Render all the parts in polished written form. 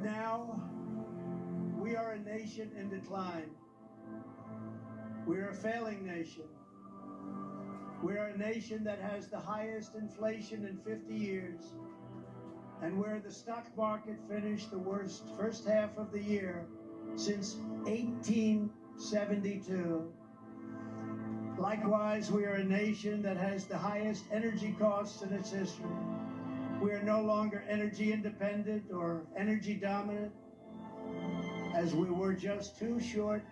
Now, we are a nation in decline. We are a failing nation. We are a nation that has the highest inflation in 50 years, and where the stock market finished the worst first half of the year since 1872. Likewise, we are a nation that has the highest energy costs in its history. We are no longer energy independent or energy dominant, as we were just 2 short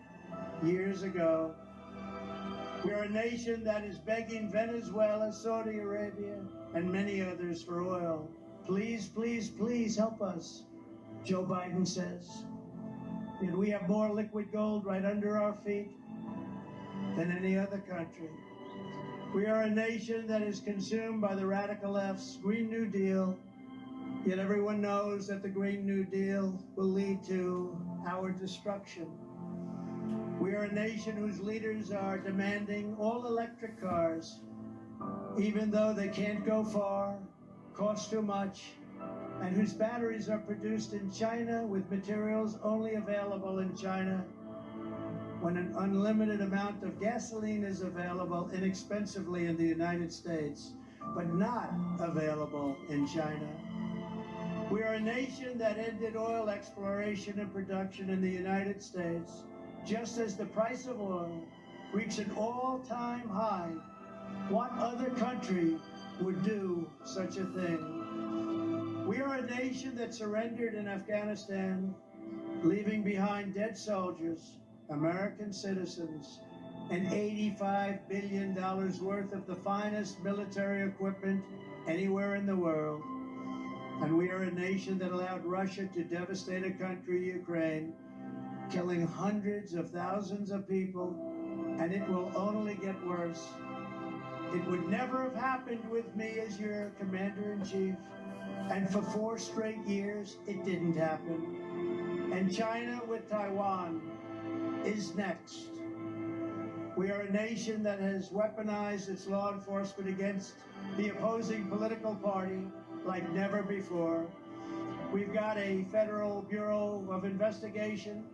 years ago. We are a nation that is begging Venezuela, Saudi Arabia, and many others for oil. Please, please, please help us, Joe Biden says. Yet we have more liquid gold right under our feet than any other country. We are a nation that is consumed by the radical left's Green New Deal, yet everyone knows that the Green New Deal will lead to our destruction. We are a nation whose leaders are demanding all electric cars, even though they can't go far, cost too much, and whose batteries are produced in China with materials only available in China, when an unlimited amount of gasoline is available inexpensively in the United States, but not available in China. We are a nation that ended oil exploration and production in the United States, just as the price of oil reached an all-time high. What other country would do such a thing? We are a nation that surrendered in Afghanistan, leaving behind dead soldiers, American citizens, and $85 billion worth of the finest military equipment anywhere in the world. And we are a nation that allowed Russia to devastate a country, Ukraine, killing hundreds of thousands of people, and it will only get worse. It would never have happened with me as your commander-in-chief, and for 4 straight years, it didn't happen. And China with Taiwan is next. We are a nation that has weaponized its law enforcement against the opposing political party like never before. We've got a Federal Bureau of Investigation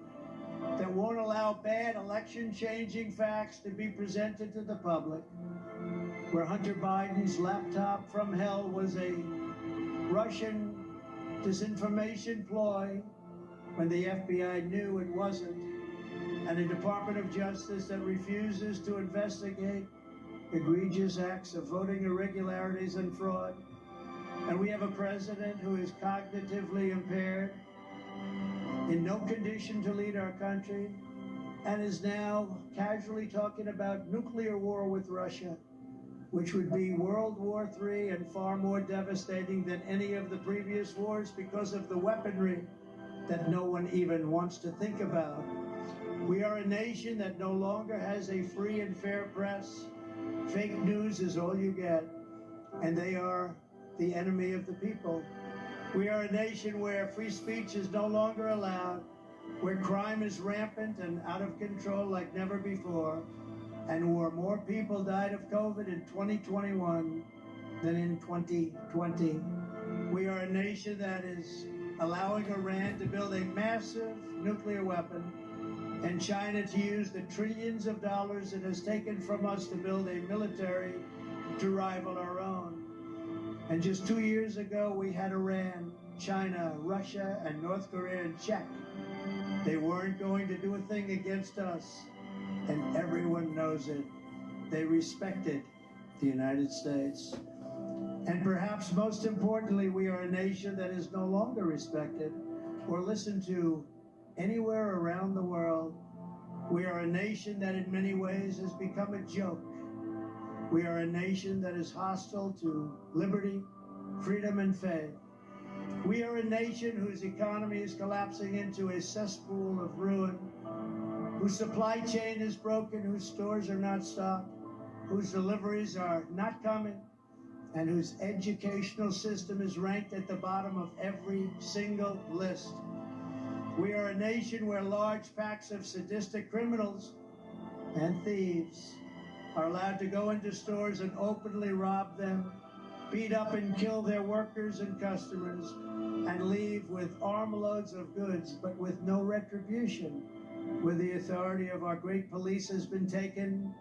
that won't allow bad election-changing facts to be presented to the public, where Hunter Biden's laptop from hell was a Russian disinformation ploy when the FBI knew it wasn't, and a Department of Justice that refuses to investigate egregious acts of voting irregularities and fraud. And we have a president who is cognitively impaired, in no condition to lead our country, and is now casually talking about nuclear war with Russia, which would be World War III and far more devastating than any of the previous wars because of the weaponry that no one even wants to think about. We are a nation that no longer has a free and fair press. Fake news is all you get, and they are the enemy of the people. We are a nation where free speech is no longer allowed, where crime is rampant and out of control like never before, and where more people died of COVID in 2021 than in 2020. We are a nation that is allowing Iran to build a massive nuclear weapon, and China to use the trillions of dollars it has taken from us to build a military to rival our own. And just 2 years ago, we had Iran, China, Russia, and North Korea in check. They weren't going to do a thing against us, and everyone knows it. They respected the United States. And perhaps most importantly, we are a nation that is no longer respected or listened to anywhere around the world. We are a nation that in many ways has become a joke. We are a nation that is hostile to liberty, freedom, and faith. We are a nation whose economy is collapsing into a cesspool of ruin, whose supply chain is broken, whose stores are not stocked, whose deliveries are not coming, and whose educational system is ranked at the bottom of every single list. We are a nation where large packs of sadistic criminals and thieves are allowed to go into stores and openly rob them, beat up and kill their workers and customers, and leave with armloads of goods, but with no retribution, where the authority of our great police has been taken,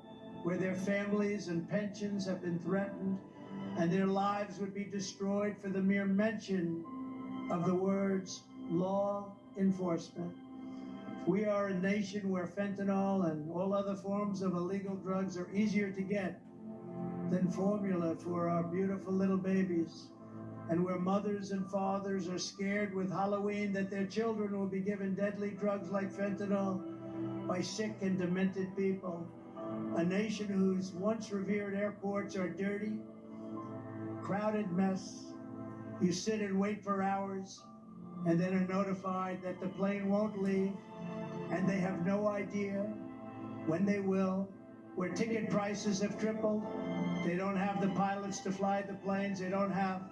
where their families and pensions have been threatened, and their lives would be destroyed for the mere mention of the words law enforcement. We are a nation where fentanyl and all other forms of illegal drugs are easier to get than formula for our beautiful little babies, and where mothers and fathers are scared with Halloween that their children will be given deadly drugs like fentanyl by sick and demented people. A nation whose once revered airports are dirty, crowded mess. You sit and wait for hours and then are notified that the plane won't leave, and they have no idea when they will, where ticket prices have tripled. They don't have the pilots to fly the planes. They don't have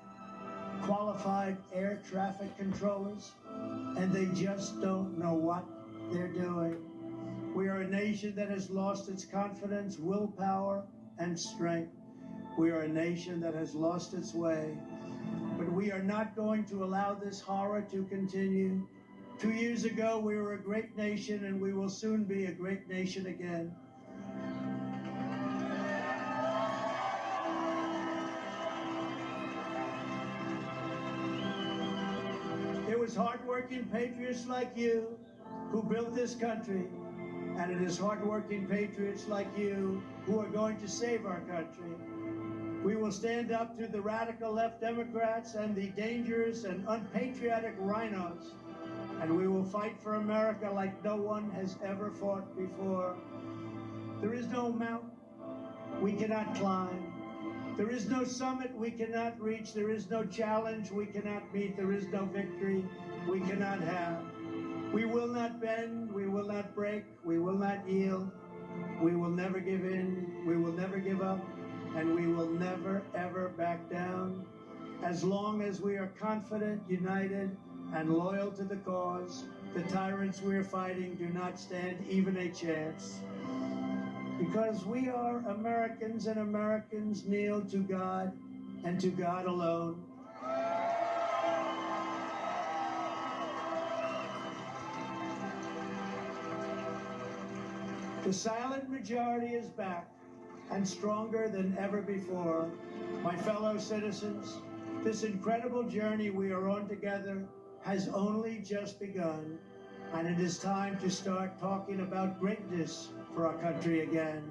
qualified air traffic controllers, and they just don't know what they're doing. We are a nation that has lost its confidence, willpower, and strength. We are a nation that has lost its way, but we are not going to allow this horror to continue. 2 years ago, we were a great nation, and we will soon be a great nation again. It was hardworking patriots like you who built this country, and it is hardworking patriots like you who are going to save our country. We will stand up to the radical left Democrats and the dangerous and unpatriotic rhinos, and we will fight for America like no one has ever fought before. There is no mountain we cannot climb. There is no summit we cannot reach. There is no challenge we cannot meet. There is no victory we cannot have. We will not bend. We will not break. We will not yield. We will never give in. We will never give up. And we will never, ever back down. As long as we are confident, united, and loyal to the cause, the tyrants we are fighting do not stand even a chance. Because we are Americans, and Americans kneel to God and to God alone. The silent majority is back and stronger than ever before. My fellow citizens, this incredible journey we are on together has only just begun, and it is time to start talking about greatness for our country again.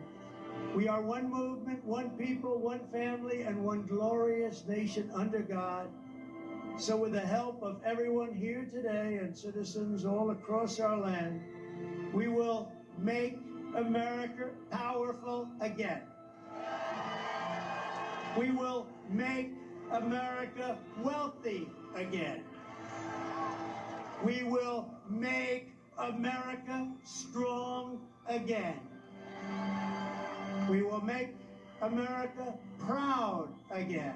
We are one movement, one people, one family, and one glorious nation under God. So with the help of everyone here today and citizens all across our land, we will make America powerful again. We will make America wealthy again. We will make America strong again. We will make America proud again.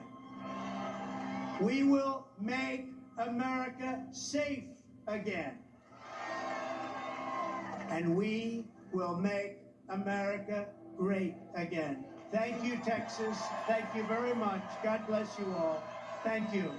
We will make America safe again. And we will make America great again. Thank you, Texas. Thank you very much. God bless you all. Thank you.